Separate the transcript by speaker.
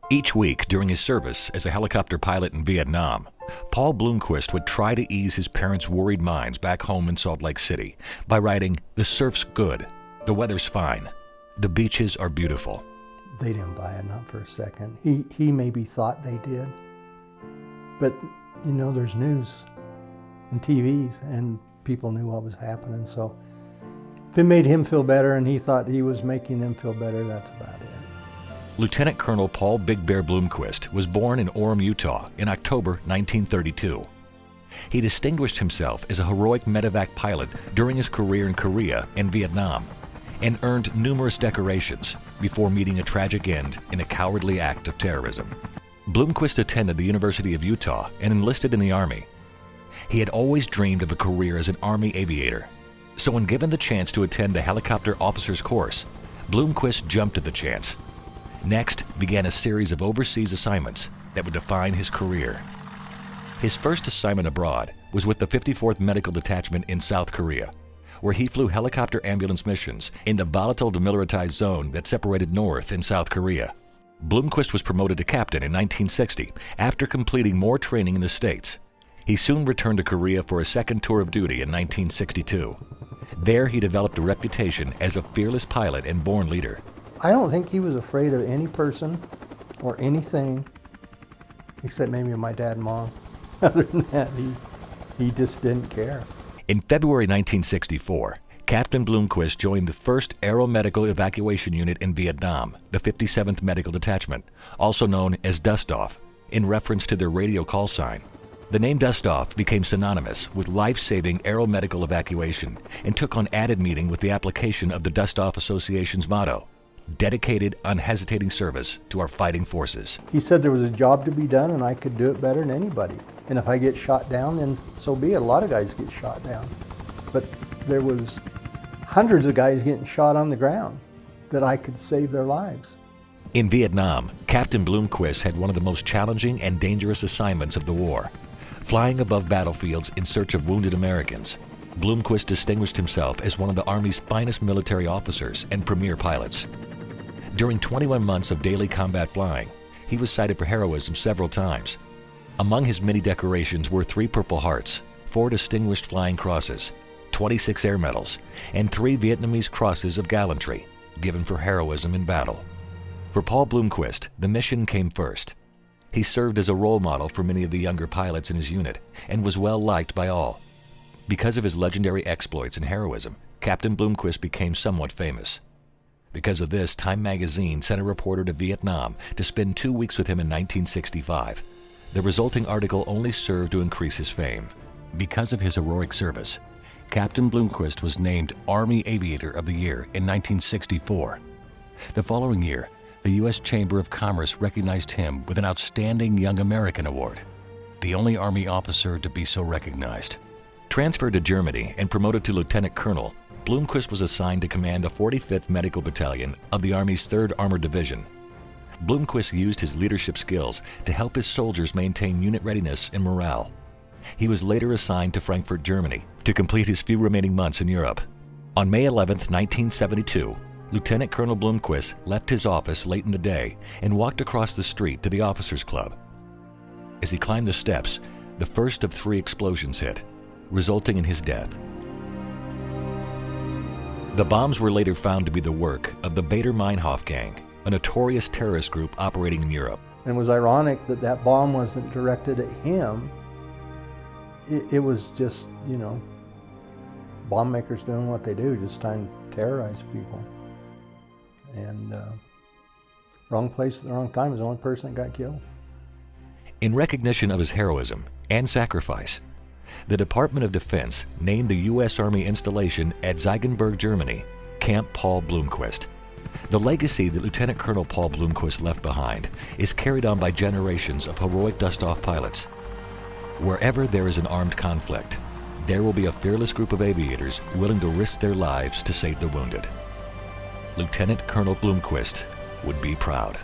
Speaker 1: Each week during his service as a helicopter pilot in Vietnam, Paul Bloomquist would try to ease his parents' worried minds back home in Salt Lake City by writing, "The surf's good, the weather's fine, the beaches are beautiful."
Speaker 2: They didn't buy it, not for a second. He maybe thought they did. But, you know, there's news and TVs, and people knew what was happening. So if it made him feel better and he thought he was making them feel better, that's about it.
Speaker 1: Lieutenant Colonel Paul Big Bear Bloomquist was born in Orem, Utah in October 1932. He distinguished himself as a heroic medivac pilot during his career in Korea and Vietnam, and earned numerous decorations before meeting a tragic end in a cowardly act of terrorism. Bloomquist attended the University of Utah and enlisted in the Army. He had always dreamed of a career as an Army aviator, so when given the chance to attend the helicopter officer's course, Bloomquist jumped at the chance. Next began a series of overseas assignments that would define his career. His first assignment abroad was with the 54th Medical Detachment in South Korea, where he flew helicopter ambulance missions in the volatile demilitarized zone that separated North and South Korea. Bloomquist was promoted to captain in 1960 after completing more training in the States. He soon returned to Korea for a second tour of duty in 1962. There he developed a reputation as a fearless pilot and born leader.
Speaker 2: I don't think he was afraid of any person or anything, except maybe my dad and mom. Other than that, he just didn't care.
Speaker 1: In February 1964, Captain Bloomquist joined the 1st Aeromedical Evacuation Unit in Vietnam, the 57th Medical Detachment, also known as Dust-Off, in reference to their radio call sign. The name Dust-Off became synonymous with life-saving aeromedical evacuation and took on added meaning with the application of the Dust-Off Association's motto, "Dedicated, unhesitating service to our fighting forces."
Speaker 2: He said there was a job to be done and I could do it better than anybody. And if I get shot down, then so be it. A lot of guys get shot down. But there was hundreds of guys getting shot on the ground that I could save their lives.
Speaker 1: In Vietnam, Captain Bloomquist had one of the most challenging and dangerous assignments of the war. Flying above battlefields in search of wounded Americans, Bloomquist distinguished himself as one of the Army's finest military officers and premier pilots. During 21 months of daily combat flying, he was cited for heroism several times. Among his many decorations were 3 Purple Hearts, 4 Distinguished Flying Crosses, 26 Air Medals, and 3 Vietnamese Crosses of Gallantry, given for heroism in battle. For Paul Bloomquist, the mission came first. He served as a role model for many of the younger pilots in his unit and was well liked by all. Because of his legendary exploits and heroism, Captain Bloomquist became somewhat famous. Because of this, Time magazine sent a reporter to Vietnam to spend 2 weeks with him in 1965. The resulting article only served to increase his fame. Because of his heroic service, Captain Bloomquist was named Army Aviator of the Year in 1964. The following year, the U.S. Chamber of Commerce recognized him with an Outstanding Young American Award, the only Army officer to be so recognized. Transferred to Germany and promoted to Lieutenant Colonel, Bloomquist was assigned to command the 45th Medical Battalion of the Army's 3rd Armored Division. Bloomquist used his leadership skills to help his soldiers maintain unit readiness and morale. He was later assigned to Frankfurt, Germany, to complete his few remaining months in Europe. On May 11, 1972, Lieutenant Colonel Bloomquist left his office late in the day and walked across the street to the Officers Club. As he climbed the steps, the first of 3 explosions hit, resulting in his death. The bombs were later found to be the work of the Baader-Meinhof gang, a notorious terrorist group operating in Europe.
Speaker 2: And it was ironic that that bomb wasn't directed at him. It was just, you know, bomb makers doing what they do, just trying to terrorize people. And wrong place at the wrong time is the only person that got killed.
Speaker 1: In recognition of his heroism and sacrifice, the Department of Defense named the U.S. Army installation at Ziegenberg, Germany, Camp Paul Bloomquist. The legacy that Lieutenant Colonel Paul Bloomquist left behind is carried on by generations of heroic dust-off pilots. Wherever there is an armed conflict, there will be a fearless group of aviators willing to risk their lives to save the wounded. Lieutenant Colonel Bloomquist would be proud.